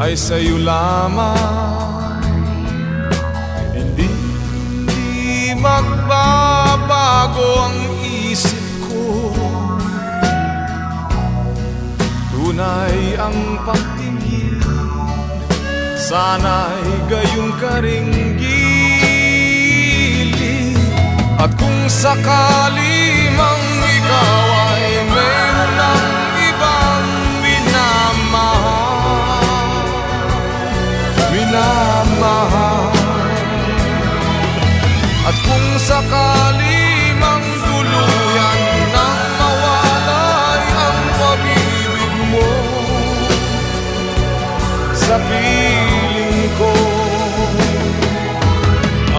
ay sa'yo lamang. Hindi magbabago ang isip ko, tunay ang pagtingin, sana'y gayong karinggili. At kung sakali mang ikaw ay mayroon ng ibang minamahal, at kung sakali